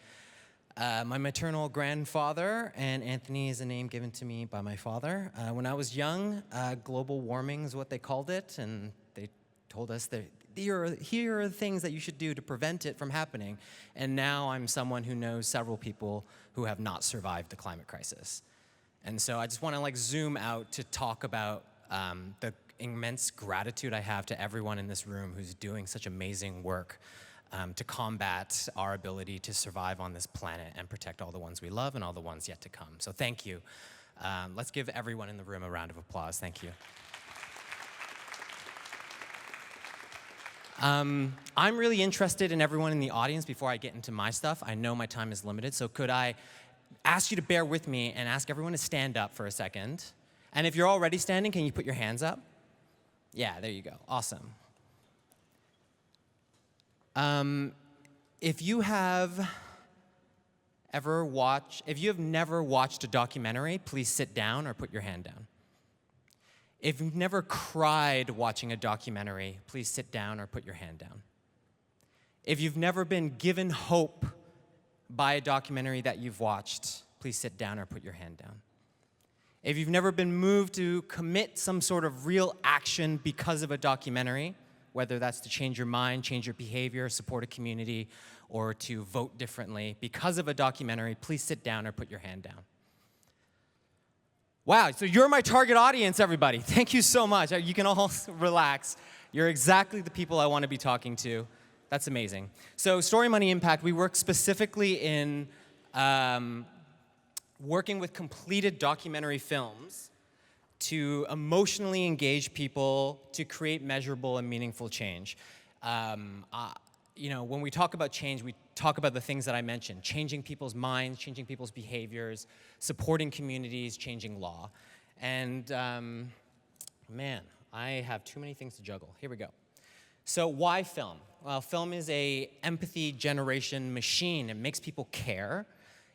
my maternal grandfather, and Anthony is a name given to me by my father. When I was young, global warming is what they called it, and they told us that here are the things that you should do to prevent it from happening. And now I'm someone who knows several people who have not survived the climate crisis. And so I just want to zoom out to talk about the immense gratitude I have to everyone in this room who's doing such amazing work to combat our ability to survive on this planet and protect all the ones we love and all the ones yet to come. So thank you. Let's give everyone in the room a round of applause. Thank you. I'm really interested in everyone in the audience before I get into my stuff. I know my time is limited, so could I ask you to bear with me and ask everyone to stand up for a second? And if you're already standing, can you put your hands up? Yeah, there you go. Awesome. If you have never watched a documentary, please sit down or put your hand down. If you've never cried watching a documentary, please sit down or put your hand down. If you've never been given hope by a documentary that you've watched, please sit down or put your hand down. If you've never been moved to commit some sort of real action because of a documentary, whether that's to change your mind, change your behavior, support a community, or to vote differently because of a documentary, please sit down or put your hand down. Wow, so you're my target audience, everybody. Thank you so much. You can all relax. You're exactly the people I want to be talking to. That's amazing. So Story Money Impact, we work specifically in working with completed documentary films to emotionally engage people to create measurable and meaningful change. When we talk about change, we talk about the things that I mentioned: changing people's minds, changing people's behaviors, supporting communities, changing law. And man, I have too many things to juggle. Here we go. So why film? Well, film is an empathy generation machine. It makes people care.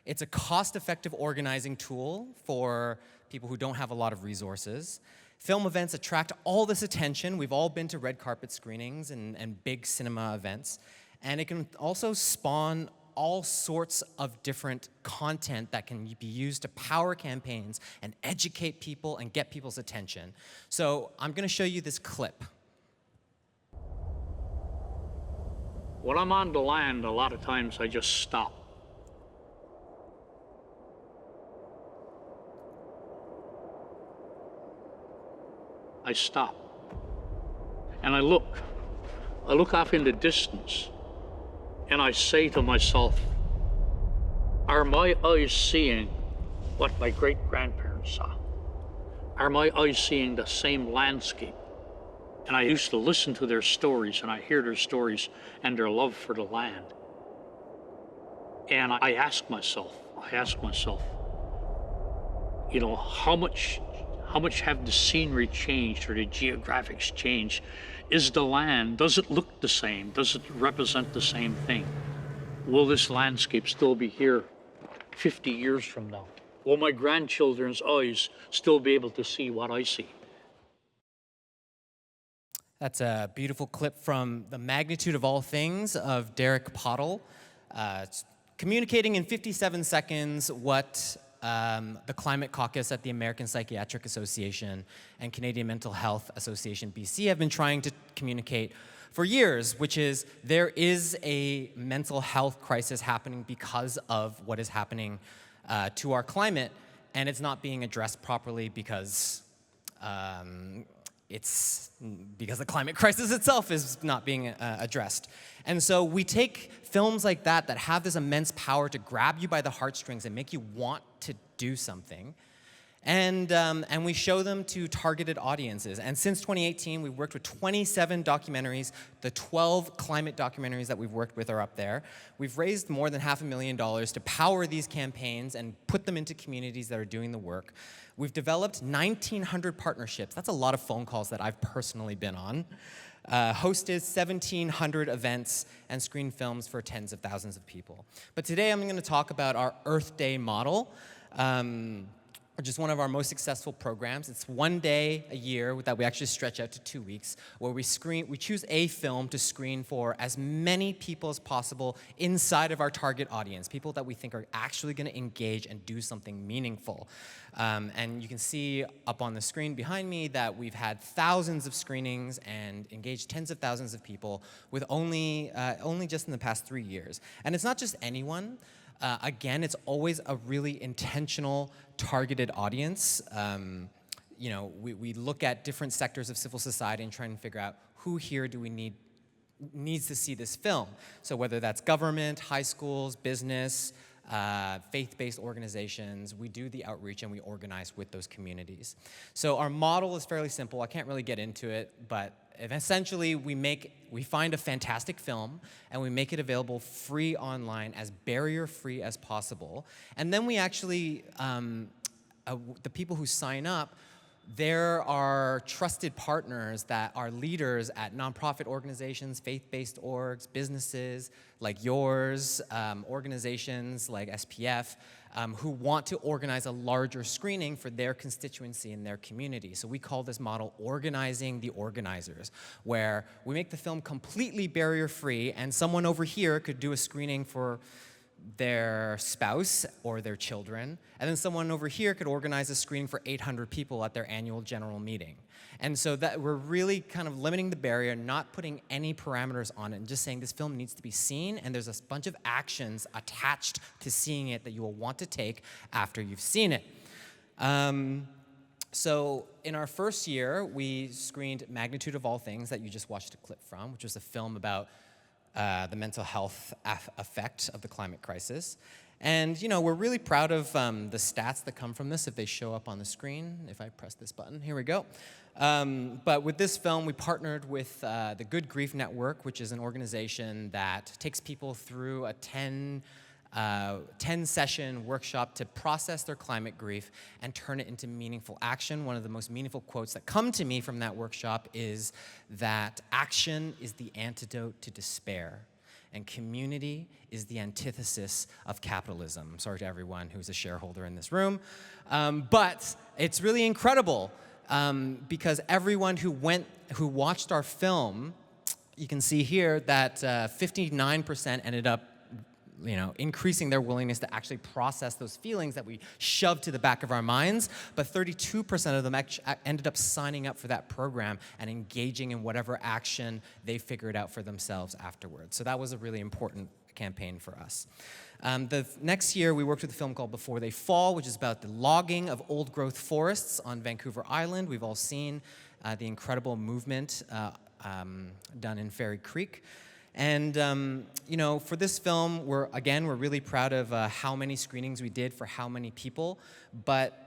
It's a cost-effective organizing tool for people who don't have a lot of resources. Film events attract all this attention. We've all been to red carpet screenings and big cinema events. And it can also spawn all sorts of different content that can be used to power campaigns and educate people and get people's attention. So I'm going to show you this clip. When I'm on the land, a lot of times I just stop. I stop. And I look. I look off in the distance. And I say to myself, are my eyes seeing what my great-grandparents saw? Are my eyes seeing the same landscape? And I used to listen to their stories, and I hear their stories and their love for the land. And I ask myself, you know, how much have the scenery changed or the geographics changed? Is the land, does it look the same? Does it represent the same thing? Will this landscape still be here 50 years from now? Will my grandchildren's eyes still be able to see what I see? That's a beautiful clip from The Magnitude of All Things of Derek Pottle. communicating in 57 seconds what the Climate Caucus at the American Psychiatric Association and Canadian Mental Health Association BC have been trying to communicate for years, which is there is a mental health crisis happening because of what is happening to our climate, and it's not being addressed properly because the climate crisis itself is not being addressed. And so we take films like that have this immense power to grab you by the heartstrings and make you want to do something, and we show them to targeted audiences. And since 2018, we've worked with 27 documentaries. The 12 climate documentaries that we've worked with are up there. We've raised more than $500,000 to power these campaigns and put them into communities that are doing the work. We've developed 1,900 partnerships. That's a lot of phone calls that I've personally been on. Hosted 1,700 events and screened films for tens of thousands of people. But today I'm going to talk about our Earth Day model, which is one of our most successful programs. It's one day a year that we actually stretch out to 2 weeks, where we choose a film to screen for as many people as possible inside of our target audience, people that we think are actually going to engage and do something meaningful. And you can see up on the screen behind me that we've had thousands of screenings and engaged tens of thousands of people with only just in the past 3 years. And it's not just anyone. Again, it's always a really intentional, targeted audience. We look at different sectors of civil society and try and figure out who here do we needs to see this film. So whether that's government, high schools, business, faith-based organizations, we do the outreach and we organize with those communities. So our model is fairly simple. I can't really get into it, but essentially we find a fantastic film and we make it available free online, as barrier-free as possible. And then we actually, the people who sign up, there are trusted partners that are leaders at nonprofit organizations, faith-based orgs, businesses like yours, organizations like SPF, who want to organize a larger screening for their constituency and their community. So we call this model organizing the organizers, where we make the film completely barrier-free, and someone over here could do a screening for their spouse or their children, and then someone over here could organize a screening for 800 people at their annual general meeting. And so that we're really kind of limiting the barrier, not putting any parameters on it, and just saying this film needs to be seen, and there's a bunch of actions attached to seeing it that you will want to take after you've seen it. So in our first year, we screened Magnitude of All Things, that you just watched a clip from, which was a film about the mental health effect of the climate crisis. And, we're really proud of the stats that come from this, if they show up on the screen. If I press this button, here we go. But with this film, we partnered with the Good Grief Network, which is an organization that takes people through a 10-session workshop to process their climate grief and turn it into meaningful action. One of the most meaningful quotes that come to me from that workshop is that action is the antidote to despair, and community is the antithesis of capitalism. Sorry to everyone who's a shareholder in this room. But it's really incredible because everyone who watched our film, you can see here that 59% ended up increasing their willingness to actually process those feelings that we shoved to the back of our minds, but 32% of them ended up signing up for that program and engaging in whatever action they figured out for themselves afterwards. So that was a really important campaign for us. The next year, we worked with a film called Before They Fall, which is about the logging of old-growth forests on Vancouver Island. We've all seen the incredible movement done in Fairy Creek. And, for this film, we're really proud of how many screenings we did for how many people. But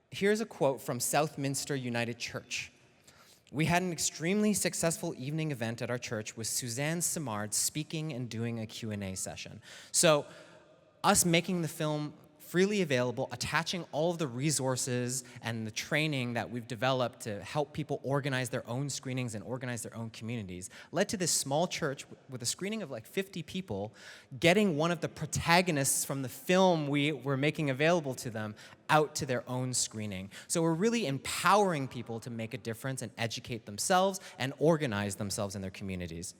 here's a quote from Southminster United Church. We had an extremely successful evening event at our church with Suzanne Simard speaking and doing a Q&A session. So us making the film freely available, attaching all of the resources and the training that we've developed to help people organize their own screenings and organize their own communities, led to this small church with a screening of like 50 people getting one of the protagonists from the film we were making available to them out to their own screening. So we're really empowering people to make a difference and educate themselves and organize themselves in their communities.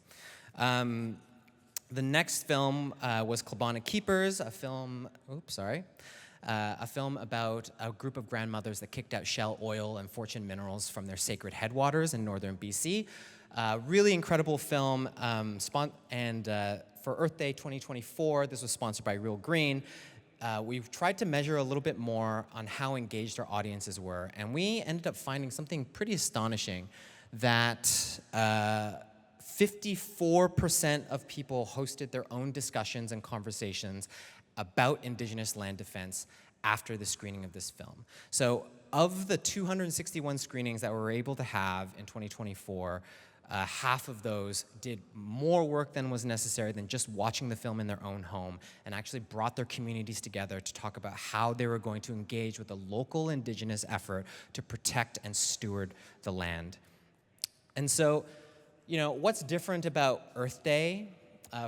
The next film was Klabana Keepers, a film, a film about a group of grandmothers that kicked out Shell Oil and Fortune Minerals from their sacred headwaters in northern BC. Really incredible film, for Earth Day 2024, this was sponsored by Real Green. We've tried to measure a little bit more on how engaged our audiences were, and we ended up finding something pretty astonishing, that 54% of people hosted their own discussions and conversations about Indigenous land defense after the screening of this film. So of the 261 screenings that we were able to have in 2024, half of those did more work than was necessary than just watching the film in their own home, and actually brought their communities together to talk about how they were going to engage with the local Indigenous effort to protect and steward the land. And so, you know, what's different about Earth Day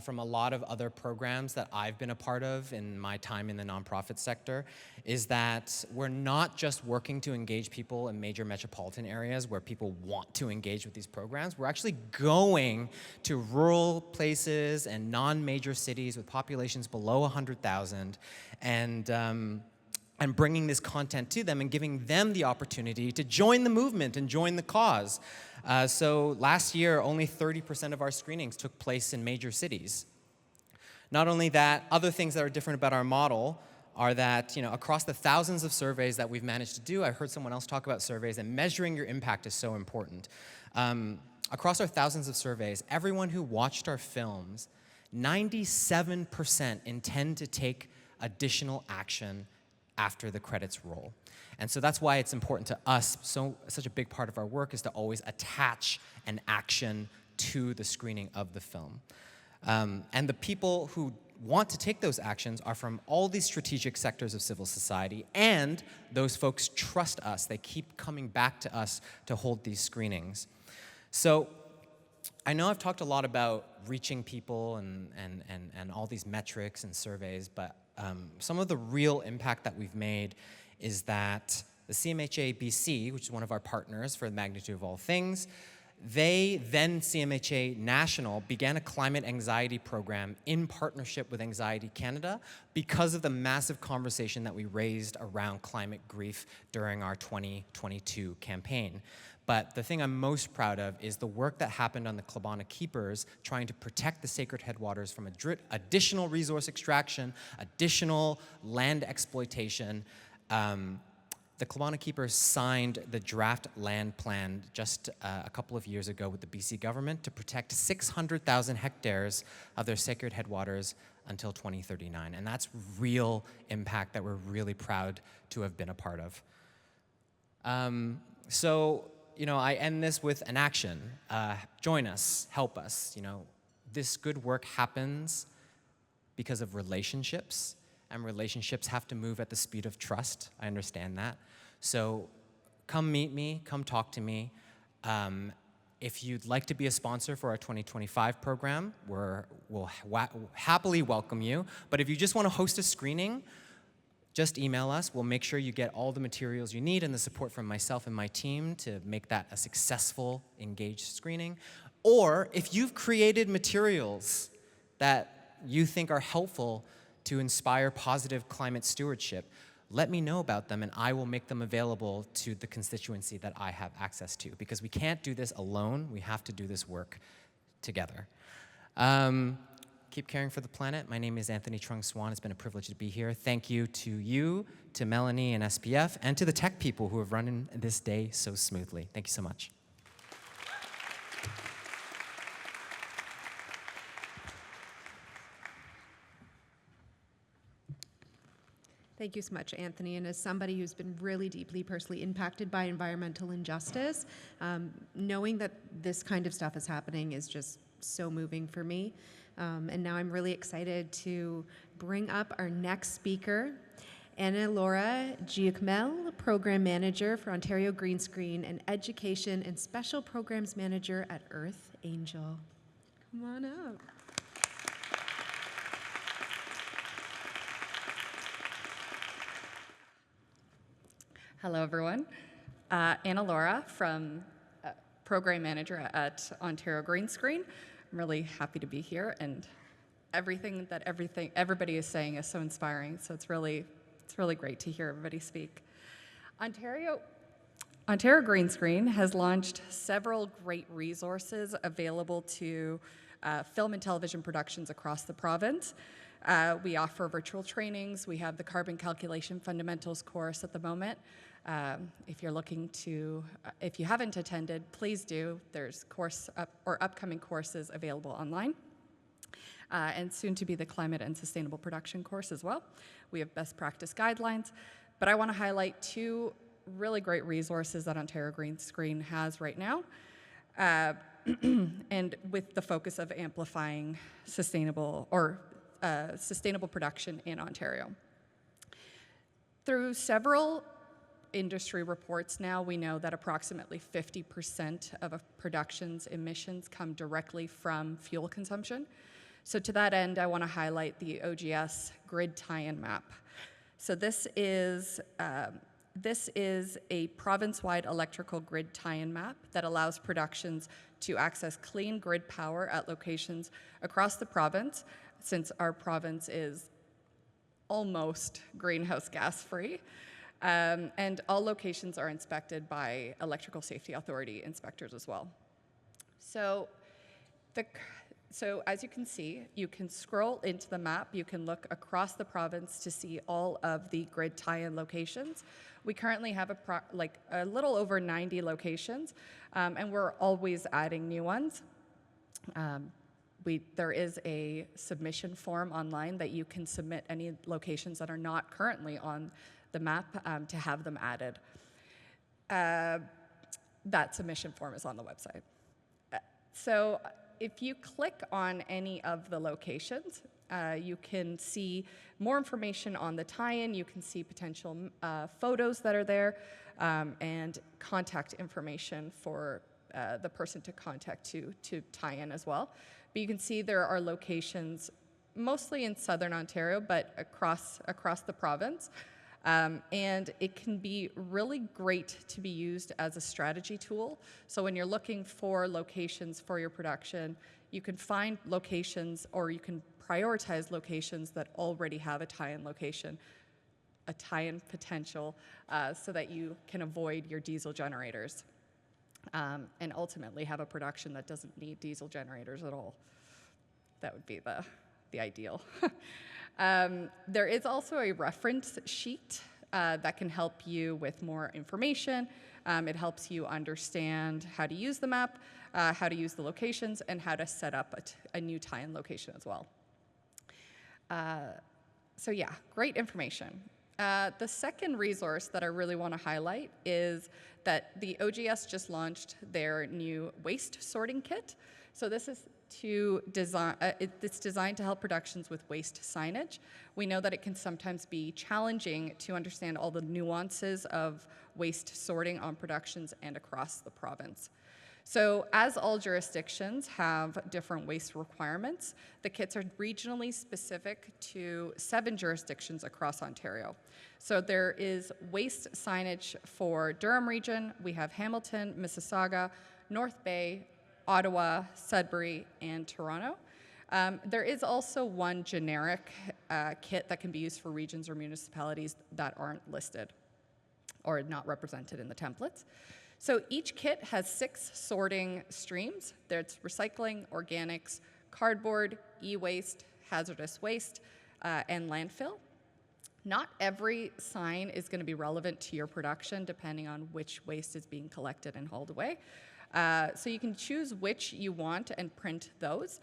from a lot of other programs that I've been a part of in my time in the nonprofit sector is that we're not just working to engage people in major metropolitan areas where people want to engage with these programs. We're actually going to rural places and non-major cities with populations below 100,000 and bringing this content to them and giving them the opportunity to join the movement and join the cause. So last year, only 30% of our screenings took place in major cities. Not only that, other things that are different about our model are that, you know, across the thousands of surveys that we've managed to do, I heard someone else talk about surveys, and measuring your impact is so important. Across our thousands of surveys, everyone who watched our films, 97% intend to take additional action after the credits roll. And so that's why it's important to us, such a big part of our work is to always attach an action to the screening of the film. And the people who want to take those actions are from all these strategic sectors of civil society, and those folks trust us. They keep coming back to us to hold these screenings. So I know I've talked a lot about reaching people and all these metrics and surveys, but some of the real impact that we've made is that the CMHA BC, which is one of our partners for the magnitude of all things, they, then CMHA National, began a climate anxiety program in partnership with Anxiety Canada because of the massive conversation that we raised around climate grief during our 2022 campaign. But the thing I'm most proud of is the work that happened on the Klabana Keepers, trying to protect the sacred headwaters from additional resource extraction, additional land exploitation. The Klabana Keepers signed the draft land plan just a couple of years ago with the BC government to protect 600,000 hectares of their sacred headwaters until 2039. And that's real impact that we're really proud to have been a part of. So, you know, I end this with an action. Join us, help us. You know, this good work happens because of relationships, and relationships have to move at the speed of trust. I understand that. So come meet me, come talk to me. If you'd like to be a sponsor for our 2025 program, we'll happily welcome you. But if you just want to host a screening, just email us. We'll make sure you get all the materials you need and the support from myself and my team to make that a successful, engaged screening. Or if you've created materials that you think are helpful to inspire positive climate stewardship, let me know about them and I will make them available to the constituency that I have access to, because we can't do this alone. We have to do this work together. Keep caring for the planet. My name is Anthony Truong Swan. It's been a privilege to be here. Thank you, to Melanie and SPF, and to the tech people who have run this day so smoothly. Thank you so much. Thank you so much, Anthony. And as somebody who's been really deeply personally impacted by environmental injustice, knowing that this kind of stuff is happening is just so moving for me. And now I'm really excited to bring up our next speaker, AnaLaura Giacomel, Program Manager for Ontario Green Screen and Education and Special Programs Manager at Earth Angel. Come on up. Hello, everyone. AnaLaura from Program Manager at Ontario Green Screen. I'm really happy to be here, and everything that everybody is saying is so inspiring. So it's really great to hear everybody speak. Ontario Green Screen has launched several great resources available to film and television productions across the province. We offer virtual trainings. We have the Carbon Calculation Fundamentals course at the moment. If you haven't attended, please do. There's upcoming courses available online. And soon to be the Climate and Sustainable Production course as well. We have best practice guidelines. But I want to highlight two really great resources that Ontario Green Screen has right now, and with the focus of amplifying sustainable production in Ontario. Through several industry reports now, we know that approximately 50% of a production's emissions come directly from fuel consumption. So to that end, I want to highlight the OGS grid tie-in map. So this is a province-wide electrical grid tie-in map that allows productions to access clean grid power at locations across the province, since our province is almost greenhouse gas free. And all locations are inspected by Electrical Safety Authority inspectors as well. So as you can see, you can scroll into the map, you can look across the province to see all of the grid tie-in locations. We currently have a little over 90 locations, and we're always adding new ones. There is a submission form online that you can submit any locations that are not currently on the map to have them added. That submission form is on the website. So if you click on any of the locations, you can see more information on the tie-in, you can see potential photos that are there, and contact information for the person to contact to tie in as well. But you can see there are locations mostly in southern Ontario, but across the province. And it can be really great to be used as a strategy tool. So when you're looking for locations for your production, you can find locations, or you can prioritize locations that already have a tie-in location, a tie-in potential, so that you can avoid your diesel generators, and ultimately have a production that doesn't need diesel generators at all. That would be the ideal. There is also a reference sheet that can help you with more information. It helps you understand how to use the map, how to use the locations, and how to set up a new tie-in location as well. So yeah, great information. The second resource that I really want to highlight is that the OGS just launched their new waste sorting kit. So this is it's designed to help productions with waste signage. We know that it can sometimes be challenging to understand all the nuances of waste sorting on productions and across the province. So as all jurisdictions have different waste requirements, the kits are regionally specific to 7 jurisdictions across Ontario. So there is waste signage for Durham region. We have Hamilton, Mississauga, North Bay, Ottawa, Sudbury, and Toronto. There is also one generic kit that can be used for regions or municipalities that aren't listed or not represented in the templates. So each kit has 6 sorting streams. There's recycling, organics, cardboard, e-waste, hazardous waste, and landfill. Not every sign is going to be relevant to your production depending on which waste is being collected and hauled away. So you can choose which you want and print those.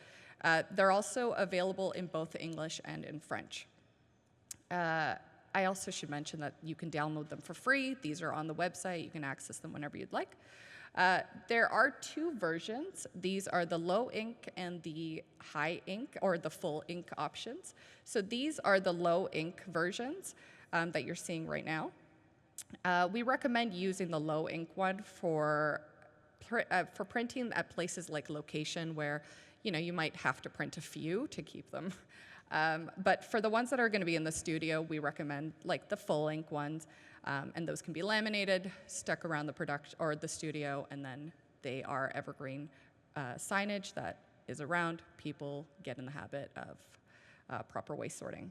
They're also available in both English and in French. I also should mention that you can download them for free. These are on the website. You can access them whenever you'd like. There are 2 versions. These are the low ink and the high ink, or the full ink options. So these are the low ink versions that you're seeing right now. We recommend using the low ink one for printing at places like location where you might have to print a few to keep them. But for the ones that are going to be in the studio, we recommend like the full ink ones, and those can be laminated, stuck around the production or the studio, and then they are evergreen signage that is around. People get in the habit of proper waste sorting.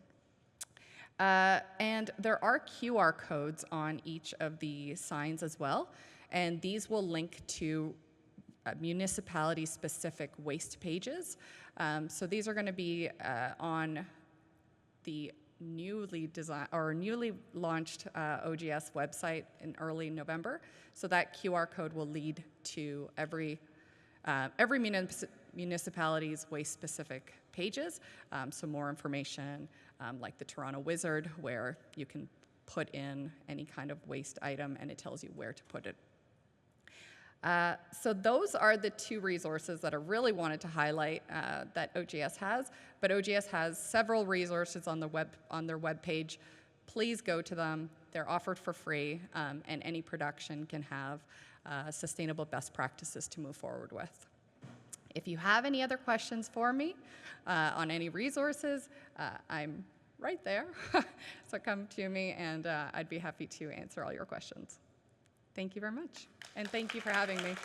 And there are QR codes on each of the signs as well, and these will link to municipality-specific waste pages. So these are going to be on the newly launched OGS website in early November. So that QR code will lead to every municipality's waste-specific pages. So more information, like the Toronto Wizard, where you can put in any kind of waste item and it tells you where to put it. So those are the two resources that I really wanted to highlight that OGS has. But OGS has several resources on their webpage. Please go to them. They're offered for free, and any production can have sustainable best practices to move forward with. If you have any other questions for me on any resources, I'm right there. So come to me, and I'd be happy to answer all your questions. Thank you very much. And thank you for having me.